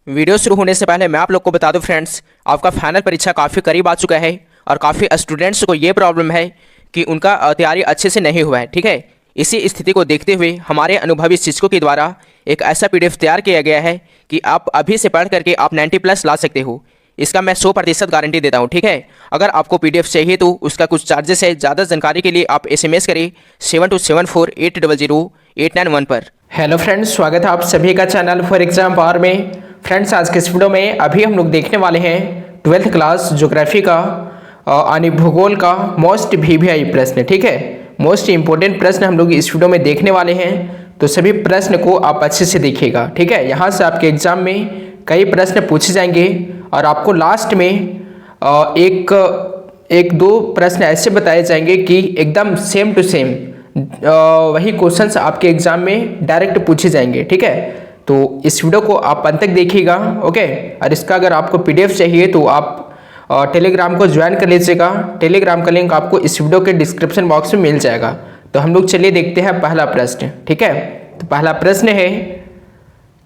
Video शुरू होने से पहले मैं आप लोग को बता दूं फ्रेंड्स, आपका फाइनल परीक्षा काफ़ी करीब आ चुका है और काफ़ी स्टूडेंट्स को ये प्रॉब्लम है कि उनका तैयारी अच्छे से नहीं हुआ है। ठीक है, इसी स्थिति को देखते हुए हमारे अनुभवी शिक्षकों के द्वारा एक ऐसा PDF तैयार किया गया है कि आप अभी से पढ़ करके आप 90+ ला सकते हो। इसका मैं 100% गारंटी देता हूँ। ठीक है, अगर आपको PDF चाहिए तो उसका कुछ चार्जेस है। ज़्यादा जानकारी के लिए आप SMS करें 7274800891 पर। हेलो फ्रेंड्स, स्वागत है आप सभी का चैनल फॉर एग्जाम पावर में। फ्रेंड्स, आज के इस वीडियो में अभी हम लोग देखने वाले हैं 12th क्लास ज्योग्राफी का यानी भूगोल का मोस्ट VVI प्रश्न। ठीक है, मोस्ट इंपॉर्टेंट प्रश्न हम लोग इस वीडियो में देखने वाले हैं, तो सभी प्रश्न को आप अच्छे से देखिएगा। ठीक है, यहाँ से आपके एग्जाम में कई प्रश्न पूछे जाएंगे और आपको लास्ट में एक दो प्रश्न ऐसे बताए जाएंगे कि एकदम सेम टू सेम वही क्वेश्चंस आपके एग्जाम में डायरेक्ट पूछे जाएंगे। ठीक है, तो इस वीडियो को आप अंत तक देखिएगा। ओके, और इसका अगर आपको PDF चाहिए तो आप टेलीग्राम को ज्वाइन कर लीजिएगा। टेलीग्राम का लिंक आपको इस वीडियो के डिस्क्रिप्शन बॉक्स में मिल जाएगा। तो हम लोग चलिए देखते हैं पहला प्रश्न। ठीक है, तो पहला प्रश्न है,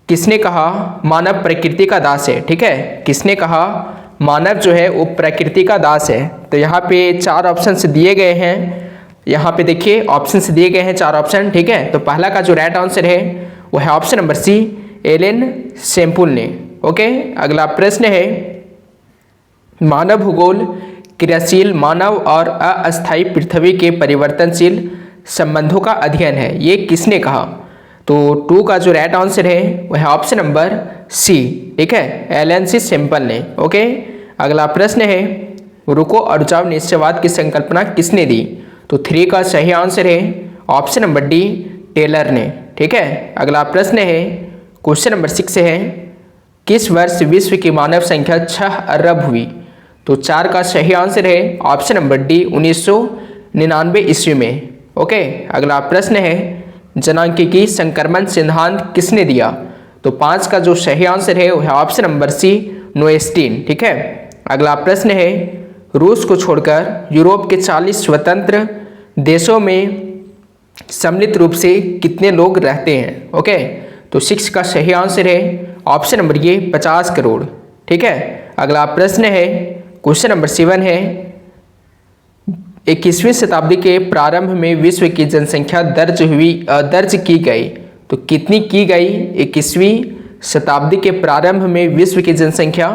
किसने कहा मानव प्रकृति का दास है? ठीक है, किसने कहा मानव जो है वो प्रकृति का दास है? तो यहाँ पे 4 ऑप्शन दिए गए हैं। यहाँ पे देखिए ऑप्शन दिए गए हैं 4 ऑप्शन। ठीक है, तो पहला का जो राइट आंसर है वो है option number C, Ellen Semple ने। ओके, अगला प्रश्न है, मानव भूगोल क्रियाशील मानव और अस्थायी पृथ्वी के परिवर्तनशील संबंधों का अध्ययन है, ये किसने कहा? तो 2 का जो राइट आंसर है वह है ऑप्शन नंबर C। ठीक है, एलन सी सेम्पल ने। ओके, अगला प्रश्न है, रुको और जाओ निश्चयवाद की संकल्पना किसने दी? तो 3 का सही आंसर है ऑप्शन नंबर D, टेलर ने। ठीक है, अगला प्रश्न है, क्वेश्चन नंबर 6 है, किस वर्ष विश्व की मानव संख्या 6 अरब हुई? तो 4 का सही आंसर है ऑप्शन नंबर D, 1999 ईस्वी में। ओके, अगला प्रश्न है, जनांकिकी संक्रमण सिद्धांत किसने दिया? तो 5 का जो सही आंसर है वह है ऑप्शन नंबर C, नोएस्टीन। ठीक है, अगला प्रश्न है, रूस को छोड़कर यूरोप के 40 स्वतंत्र देशों में सम्मिलित रूप से कितने लोग रहते हैं? ओके, तो 6 का सही आंसर है ऑप्शन नंबर ये 50 करोड़। ठीक है, अगला प्रश्न है, क्वेश्चन नंबर 7 है, 21वीं शताब्दी के प्रारंभ में विश्व की जनसंख्या दर्ज की गई, तो कितनी की गई 21वीं शताब्दी के प्रारंभ में विश्व की जनसंख्या?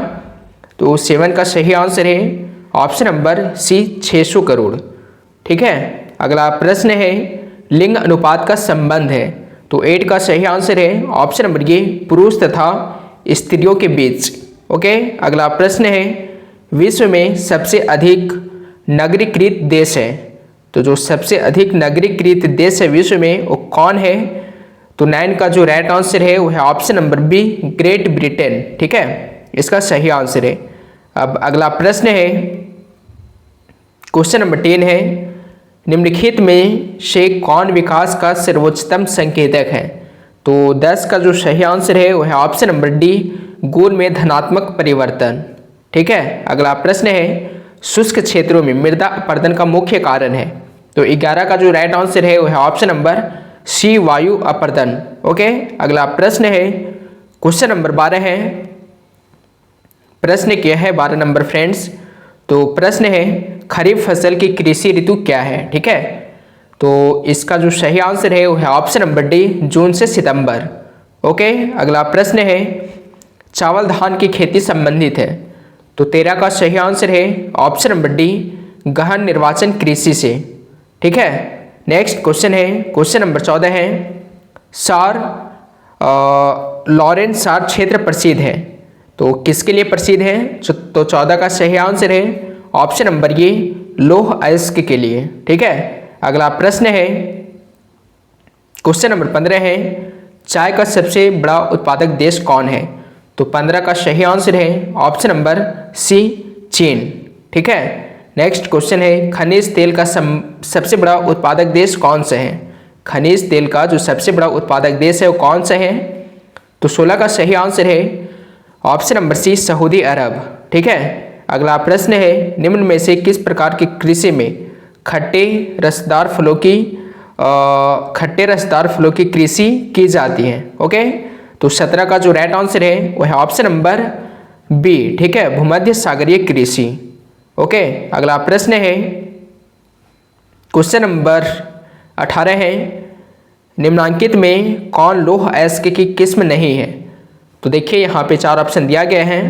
तो 7 का सही आंसर है ऑप्शन नंबर C, 600 करोड़। ठीक है, अगला प्रश्न है, लिंग अनुपात का संबंध है? तो 8 का सही आंसर है ऑप्शन नंबर ये पुरुष तथा स्त्रियों के बीच। ओके, अगला प्रश्न है, विश्व में सबसे अधिक नगरीकृत देश है? तो जो सबसे अधिक नगरीकृत देश है विश्व में वो कौन है? तो 9 का जो राइट आंसर है वो है option number B, great Britain. ठीक है, इसका सही आंसर है। अब अगला प्रश्न है, क्वेश्चन नंबर 10 है, निम्नलिखित में से कौन विकास का सर्वोच्चतम संकेतक है? तो 10 का जो सही आंसर है वह है ऑप्शन नंबर D, गुण में धनात्मक परिवर्तन। ठीक है, अगला प्रश्न है, शुष्क क्षेत्रों में मृदा अपरदन का मुख्य कारण है? तो 11 का जो राइट आंसर है वह है ऑप्शन नंबर C, वायु अपरदन। ओके, अगला प्रश्न है, क्वेश्चन नंबर 12 है, प्रश्न क्या है 12 नंबर फ्रेंड्स? तो प्रश्न है, खरीफ फसल की कृषि ऋतु क्या है? ठीक है, तो इसका जो सही आंसर है वो है ऑप्शन नंबर D, जून से सितंबर। ओके, अगला प्रश्न है, चावल धान की खेती संबंधित है? तो 13 का सही आंसर है ऑप्शन नंबर D, गहन निर्वाचन कृषि से। ठीक है, नेक्स्ट क्वेश्चन है, क्वेश्चन नंबर 14 है, लॉरेंस सार क्षेत्र प्रसिद्ध है? तो किसके लिए प्रसिद्ध है? तो 14 का सही आंसर है ऑप्शन नंबर ये लौह अयस्क के लिए। ठीक है, अगला प्रश्न है, क्वेश्चन नंबर 15 है, चाय का सबसे बड़ा उत्पादक देश कौन है? तो 15 का सही आंसर है ऑप्शन नंबर C, चीन। ठीक है, नेक्स्ट क्वेश्चन है, खनिज तेल का सबसे बड़ा उत्पादक देश कौन सा है? खनिज तेल का जो सबसे बड़ा उत्पादक देश है वो कौन सा है? तो 16 का सही आंसर है ऑप्शन नंबर C, सऊदी अरब। ठीक है, अगला प्रश्न है, निम्न में से किस प्रकार की कृषि में खट्टे रसदार फलों की कृषि की जाती है? ओके, तो 17 का जो राइट आंसर है वो है ऑप्शन नंबर बी, ठीक है, भूमध्य सागरीय कृषि। ओके, अगला प्रश्न है क्वेश्चन नंबर 18 है, निम्नांकित में कौन लौह अयस्क की किस्म नहीं है? तो देखिए यहाँ पे 4 ऑप्शन दिया गया है।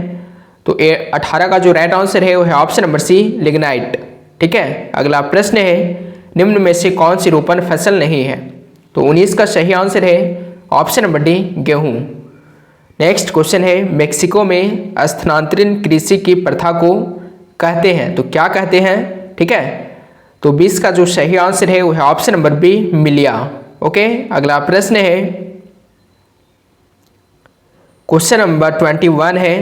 तो 18 का जो राइट आंसर है वो है ऑप्शन नंबर सी, लिग्नाइट, ठीक है। अगला प्रश्न है, निम्न में से कौन सी रोपण फसल नहीं है? तो 19 का सही आंसर है ऑप्शन नंबर डी, गेहूं। नेक्स्ट क्वेश्चन है, मेक्सिको में स्थानांतरण कृषि की प्रथा को कहते हैं, तो क्या कहते हैं, ठीक है। तो 20 का जो सही आंसर है वो है ऑप्शन नंबर बी, मिलिया। ओके, अगला प्रश्न है क्वेश्चन नंबर 21 है।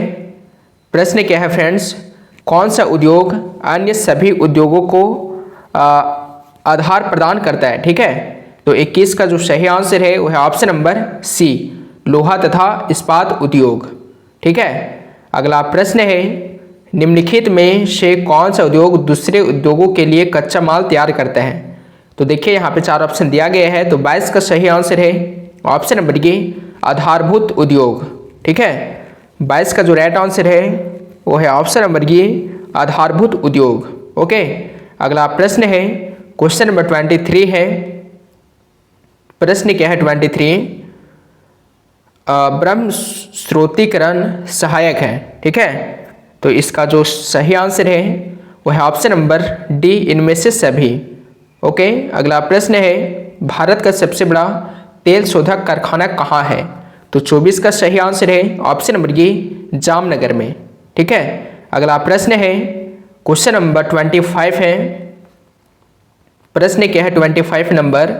प्रश्न क्या है फ्रेंड्स, कौन सा उद्योग अन्य सभी उद्योगों को आधार प्रदान करता है, ठीक है। तो 21 का जो सही आंसर है वो है ऑप्शन नंबर सी, लोहा तथा इस्पात उद्योग, ठीक है। अगला प्रश्न है, निम्नलिखित में से कौन सा उद्योग दूसरे उद्योगों के लिए कच्चा माल तैयार करता है? तो देखिए यहाँ पे 4 ऑप्शन दिया गया है। तो 22 का सही आंसर है ऑप्शन नंबर ए, आधारभूत उद्योग, ठीक है। 22 का जो राइट आंसर है वो है ऑप्शन नंबर ए, आधारभूत उद्योग। ओके, अगला प्रश्न है क्वेश्चन नंबर 23 है। प्रश्न क्या है 23, ब्रह्म स्रोतीकरण सहायक है, ठीक है। तो इसका जो सही आंसर है वो है ऑप्शन नंबर डी, इनमें से सभी। ओके, अगला प्रश्न है, भारत का सबसे बड़ा तेल शोधक कारखाना कहाँ है? तो 24 का सही आंसर है ऑप्शन नंबर ए, जामनगर में, ठीक है। अगला प्रश्न है क्वेश्चन नंबर 25 है। प्रश्न क्या है 25 नंबर,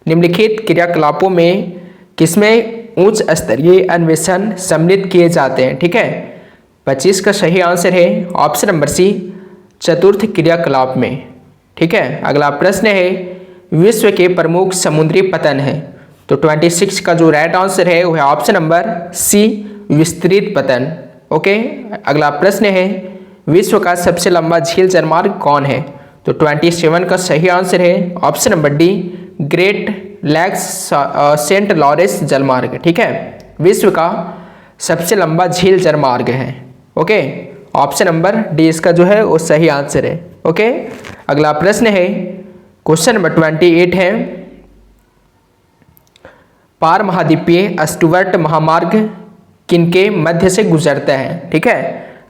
निम्नलिखित क्रियाकलापों में किसमें उच्च स्तरीय अन्वेषण सम्मिलित किए जाते हैं, ठीक है। 25 का सही आंसर है ऑप्शन नंबर सी, चतुर्थ क्रियाकलाप में, ठीक है। अगला प्रश्न है, विश्व के प्रमुख समुद्री पतन है? तो 26 का जो राइट आंसर है वो है ऑप्शन नंबर सी, विस्तृत पतन। ओके, अगला प्रश्न है, विश्व का सबसे लंबा झील जलमार्ग कौन है? तो 27 का सही आंसर है option number D, Great Lakes Saint Lawrence जलमार्ग, ठीक है, विश्व का सबसे लंबा झील जलमार्ग है। ओके, ऑप्शन नंबर डी इसका जो है वो सही आंसर है। ओके, अगला प्रश्न है क्वेश्चन नंबर 28 है, पार महाद्वीपीय स्टुअर्ट महामार्ग किनके मध्य से गुजरता है, ठीक है।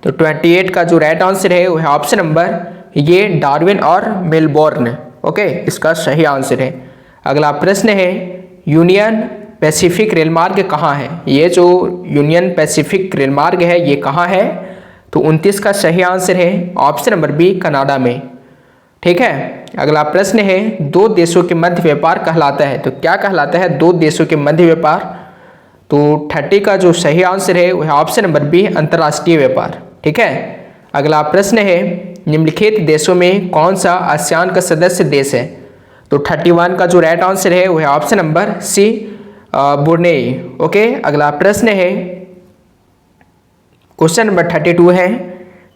तो 28 का जो राइट आंसर है वो है ऑप्शन नंबर ये, डार्विन और मेलबोर्न। ओके, इसका सही आंसर है। अगला प्रश्न है, यूनियन पैसिफिक रेलमार्ग कहाँ है? ये जो यूनियन पैसिफिक रेलमार्ग है ये कहाँ है? तो 29 का सही आंसर है ऑप्शन नंबर बी, कनाडा में, ठीक है। अगला प्रश्न है, दो देशों के मध्य व्यापार कहलाता है? तो क्या कहलाता है दो देशों के मध्य व्यापार? तो 30 का जो सही आंसर है वह ऑप्शन नंबर बी, अंतर्राष्ट्रीय व्यापार, ठीक है। अगला प्रश्न है, निम्नलिखित देशों में कौन सा आसियान का सदस्य देश है? तो 31 का जो राइट आंसर है वह option number C, Brunei. Okay, अगला प्रश्न है क्वेश्चन नंबर 32 है,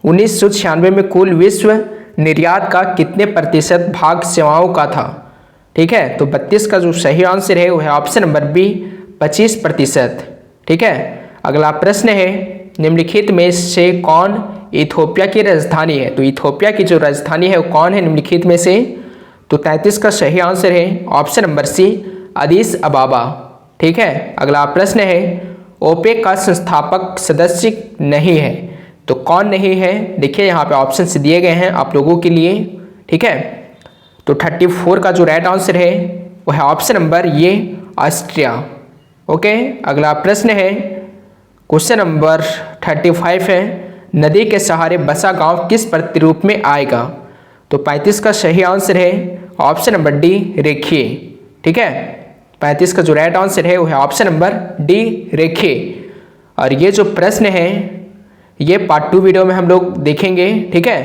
1996 में कुल विश्व निर्यात का कितने प्रतिशत भाग सेवाओं का था? ठीक है, तो 32 का जो सही आंसर है वह है ऑप्शन नंबर बी, 25%, ठीक है। अगला प्रश्न है, निम्नलिखित में से कौन इथोपिया की राजधानी है? तो इथोपिया की जो राजधानी है वो कौन है निम्नलिखित में से? तो 33 का सही आंसर है ऑप्शन नंबर सी, अदीस अबाबा, ठीक है। अगला प्रश्न है, ओपेक का संस्थापक सदस्य नहीं है, तो कौन नहीं है? देखिए यहाँ पे ऑप्शन से दिए गए हैं आप लोगों के लिए, ठीक है। तो 34 का जो राइट आंसर है वो है ऑप्शन नंबर ये, ऑस्ट्रिया। ओके, अगला प्रश्न है क्वेश्चन नंबर 35 है, नदी के सहारे बसा गांव किस प्रतिरूप में आएगा? तो 35 का सही आंसर है ऑप्शन नंबर डी, रेखीय, ठीक है। 35 का जो राइट आंसर है वो है ऑप्शन नंबर डी, रेखीय। और ये जो प्रश्न है ये पार्ट 2 वीडियो में हम लोग देखेंगे, ठीक है।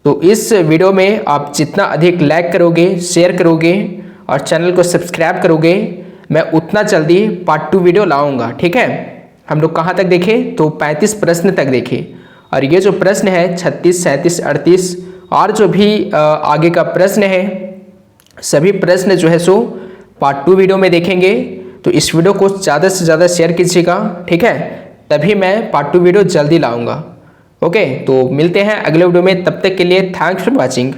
तो इस वीडियो में आप जितना अधिक लाइक करोगे, शेयर करोगे और चैनल को सब्सक्राइब करोगे, मैं उतना जल्दी पार्ट 2 वीडियो लाऊंगा, ठीक है। हम लोग कहाँ तक देखें? तो 35 प्रश्न तक देखें। और ये जो प्रश्न है 36, 37, 38 और जो भी आगे का प्रश्न है, सभी प्रश्न जो है सो पार्ट 2 वीडियो में देखेंगे। तो इस वीडियो को ज़्यादा से ज़्यादा शेयर कीजिएगा, ठीक है, तभी मैं पार्ट 2 वीडियो जल्दी लाऊंगा। ओके, तो मिलते हैं अगले वीडियो में, तब तक के लिए थैंक्स फॉर वॉचिंग।